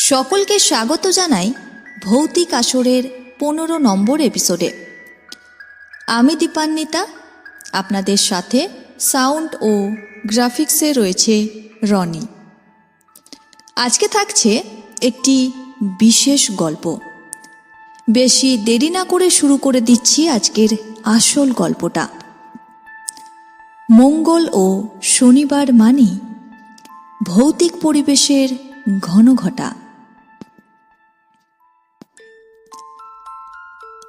সকলকে স্বাগত জানাই ভৌতিক আসরের 15 নম্বর এপিসোডে। আমি দীপান্বিতা, আপনাদের সাথে সাউন্ড ও গ্রাফিক্সে রয়েছে রনি। আজকে থাকছে একটি বিশেষ গল্প। বেশি দেরি না করে শুরু করে দিচ্ছি আজকের আসল গল্পটা। মঙ্গল ও শনিবার মানেই ভৌতিক পরিবেশের ঘনঘটা।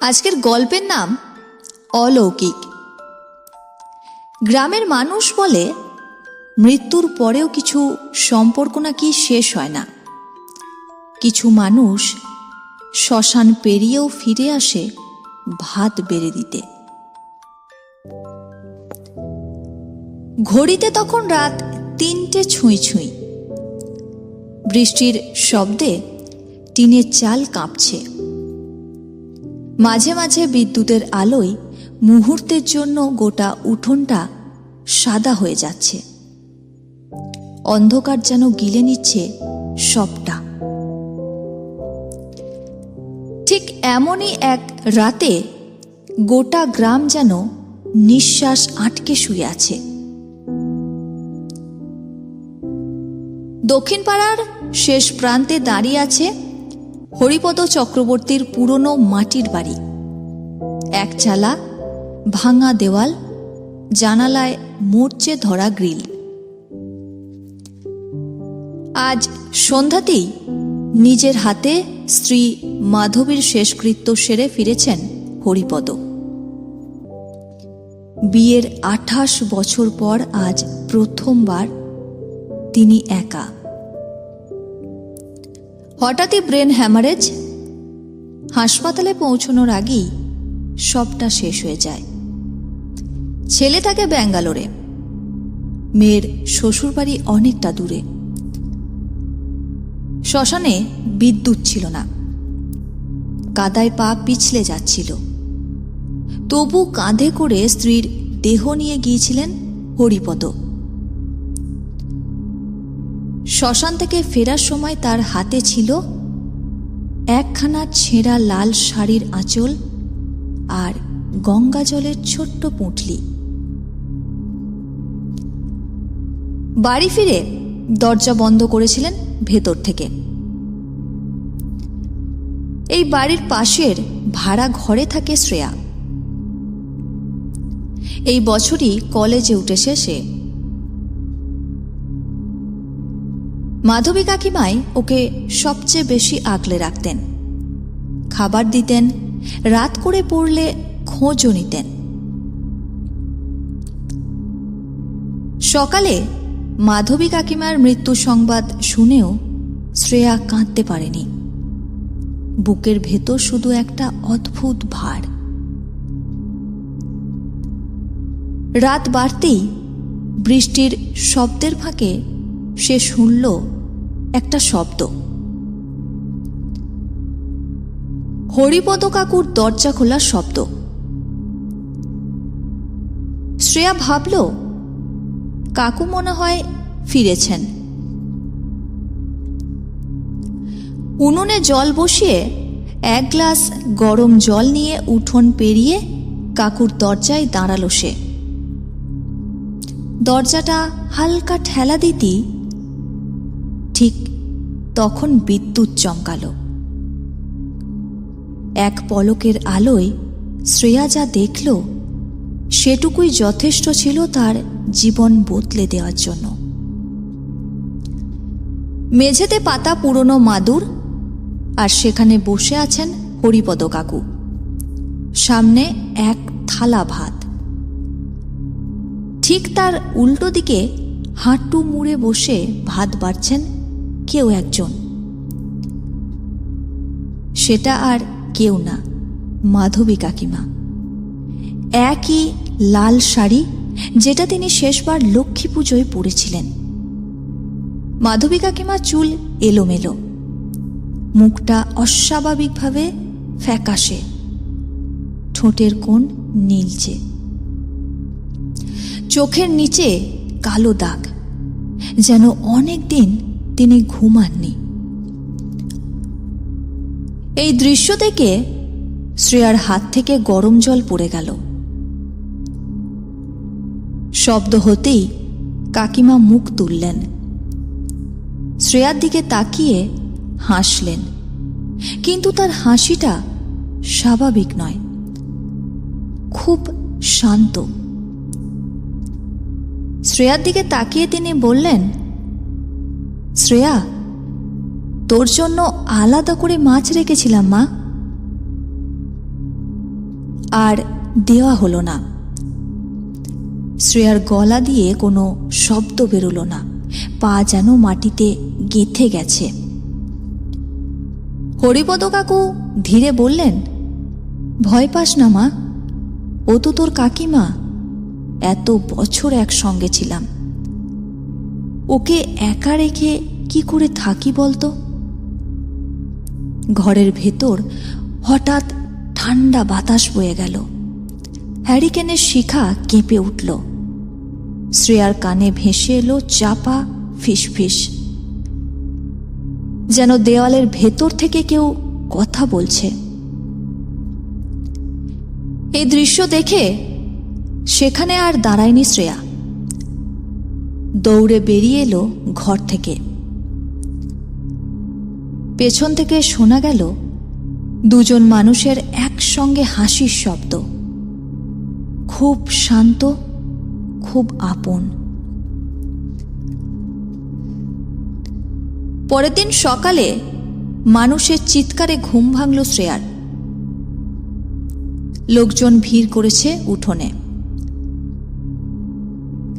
আজকের গল্পের নাম অলৌকিক। গ্রামের মানুষ বলে মৃত্যুর পরেও কিছু সম্পর্ক নাকি শেষ হয় না। কিছু মানুষ শ্মশান পেরিয়েও ফিরে আসে ভাত বেড়ে দিতে। ঘড়িতে তখন রাত 3টে ছুঁই ছুঁই। বৃষ্টির শব্দে টিনের চাল কাঁপছে। মাঝে মাঝে বিদ্যুতের আলোয় মুহূর্তের জন্য গোটা উঠোনটা সাদা হয়ে যাচ্ছে। অন্ধকার যেন গিলে নিচ্ছে সবটা। ঠিক এমনই এক রাতে গোটা গ্রাম যেন নিঃশ্বাস আটকে শুয়ে আছে। দক্ষিণ পাড়ার শেষ প্রান্তে দাঁড়িয়ে আছে হরিপদ চক্রবর্তীর পুরনো মাটির বাড়ি। এক চালা, ভাঙা দেওয়াল, জানালায় মরচে ধরা গ্রিল। আজ সন্ধ্যাতেই নিজের হাতে স্ত্রী মাধবীর শেষকৃত্য সেরে ফিরেছেন হরিপদ। বিয়ের 28 বছর পর আজ প্রথমবার তিনি একা। হঠাৎই ব্রেন হ্যামারেজ। হাসপাতালে পৌঁছানোর আগেই সবটা শেষ হয়ে যায়। ছেলে থাকে ব্যাঙ্গালোরে, মেয়ের শ্বশুরবাড়ি অনেকটা দূরে। শ্মশানে বিদ্যুৎ ছিল না, কাদায় পা পিছলে যাচ্ছিল। তবু কাঁধে করে স্ত্রীর দেহ নিয়ে গিয়েছিলেন হরিপদ। শ্মশান থেকে ফেরার সময় তার হাতে ছিল একখানা ছেঁড়া লাল শাড়ির আঁচল আর গঙ্গা জলের ছোট্ট পুঁটলি। বাড়ি ফিরে দরজা বন্ধ করেছিলেন ভেতর থেকে। এই বাড়ির পাশের ভাড়া ঘরে থাকে শ্রেয়া। এই বছরই কলেজে উঠেছে সে। মাধবী কাকিমাই ওকে সবচেয়ে বেশি আগলে রাখতেন। খাবার দিতেন, রাত করে পড়লে খোঁজও নিতেন। সকালে মাধবী কাকিমার মৃত্যু সংবাদ শুনেও শ্রেয়া কাঁদতে পারেনি। বুকের ভেতর শুধু একটা অদ্ভুত ভার। রাত বাড়তেই বৃষ্টির শব্দের ফাঁকে সে শুনল একটা শব্দ। হরিপদ কাকুর দরজা খোলার শব্দ। শ্রেয়া ভাবল কাকু মনে হয় ফিরেছেন। উনুনে জল বসিয়ে 1 গ্লাস গরম জল নিয়ে উঠোন পেরিয়ে কাকুর দরজায় দাঁড়ালো সে। দরজাটা হালকা ঠেলা দিতেই ঠিক তখন বিদ্যুৎ চমকালো। এক পলকের আলোয় শ্রেয়া যা দেখল সেটুকুই যথেষ্ট ছিল তার জীবন বদলে দেওয়ার জন্য। মেঝেতে পাতা পুরনো মাদুর, আর সেখানে বসে আছেন হরিপদ কাকু। সামনে এক থালা ভাত। ঠিক তার উল্টো দিকে হাঁটু মুড়ে বসে ভাত বাড়ছেন কেউ একজন। সেটা আর কেউ না, মাধবী কাকিমা। একই লাল শাড়ি যেটা তিনি শেষবার লক্ষ্মী পুজোয় পরেছিলেন। মাধবী কাকিমা চুল এলোমেলো, মুখটা অস্বাভাবিকভাবে ফ্যাকাশে, ঠোঁটের কোণ নীলচে, চোখের নিচে কালো দাগ, যেন অনেক দিন তিনি ঘুমাননি। এই দৃশ্য দেখে শ্রেয়ার হাত থেকে গরম জল পড়ে গেল। শব্দ হতেই কাকিমা মুখ তুললেন, শ্রেয়ার দিকে তাকিয়ে হাসলেন, কিন্তু তার হাসিটা স্বাভাবিক নয়, খুব শান্ত। শ্রেয়ার দিকে তাকিয়ে তিনি বললেন, শ্রেয়া, তোর জন্য আলাদা করে মাছ রেখেছিলাম মা, আর দেওয়া হলো না। শ্রেয়ার গলা দিয়ে কোনো শব্দ বেরোলো না, পা যেন মাটিতে গেঁথে গেছে। হরিপদ কাকু ধীরে বললেন, ভয় পাস না মা, ও তো তোর কাকিমা, এত বছর একসঙ্গে ছিলাম, ওকে একা রেখে কি করে থাকি বলতো। ঘরের ভেতর হঠাৎ ঠান্ডা বাতাস বয়ে গেল, হ্যারিকেনের শিখা কেঁপে উঠল, শ্রেয়ার কানে ভেসে এলো চাপা ফিসফিস, যেন দেওয়ালের ভেতর থেকে কেউ কথা বলছে। এই দৃশ্য দেখে সেখানে আর দাঁড়ায়নি শ্রেয়া, দৌড়ে বেরিয়ে এলো ঘর থেকে। পেছন থেকে শোনা গেল দুজন মানুষের একসঙ্গে হাসির শব্দ, খুব শান্ত, খুব আপন। পরের দিন সকালে মানুষের চিৎকারে ঘুম ভাঙল শ্রেয়ার। লোকজন ভিড় করেছে উঠোনে।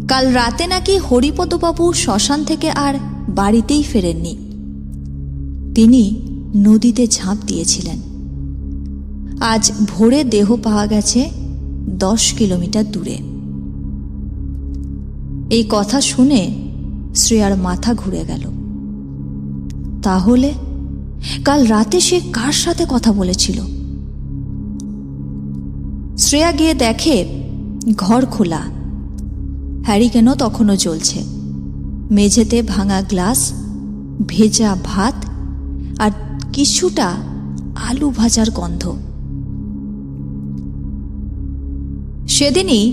কাল রাতে নাকি হরিপদবাবু শ্মশান থেকে আর বাড়িতেই ফেরেননি, তিনি নদীতে ঝাঁপ দিয়েছিলেন। আজ ভোরে দেহ পাওয়া গেছে 10 কিলোমিটার দূরে। এই কথা শুনে শ্রেয়ার মাথা ঘুরে গেল। তাহলে কাল রাতে সে কার সাথে কথা বলেছিল? শ্রেয়া গিয়ে দেখে ঘর খোলা, হ্যারিকেনও তখনও জ্বলছে, মেঝেতে ভাঙা গ্লাস, ভেজা ভাত আর কিছুটা আলু ভাজার গন্ধ। সেদিনই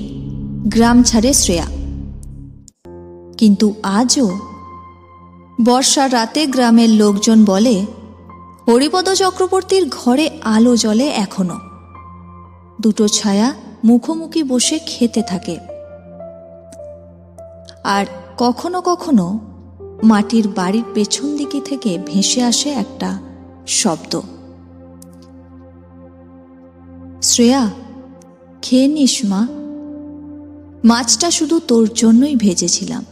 গ্রাম ছাড়ে শ্রেয়া, কিন্তু আজও বর্ষার রাতে গ্রামের লোকজন বলে হরিপদ চক্রবর্তীর ঘরে আলো জ্বলে এখনো। দুটো ছায়া মুখোমুখি বসে খেতে থাকে, আর কখনো কখনো মাটির বাড়ির পেছন দিকে থেকে ভেসে আসে একটা শব্দ, শ্রেয়া, খেয়ে নিস মা, মাছটা শুধু তোর জন্যই ভেজেছিলাম।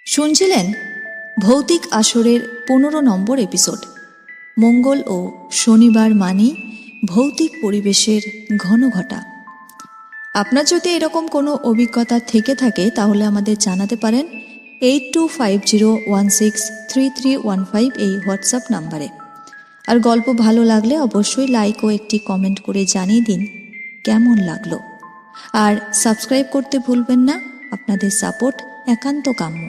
শুনছিলেন ভৌতিক আসরের 15 নম্বর এপিসোড। মঙ্গল ও শনিবার মানেই ভৌতিক পরিবেশের ঘন ঘটা। আপনার যদি এরকম কোনো অভিজ্ঞতা থেকে থাকে তাহলে আমাদের জানাতে পারেন 8250163315 এই হোয়াটসঅ্যাপ নাম্বারে। আর গল্প ভালো লাগলে অবশ্যই লাইক ও একটি কমেন্ট করে জানিয়ে দিন কেমন লাগলো। আর সাবস্ক্রাইব করতে ভুলবেন না, আপনাদের সাপোর্ট একান্ত কাম্য।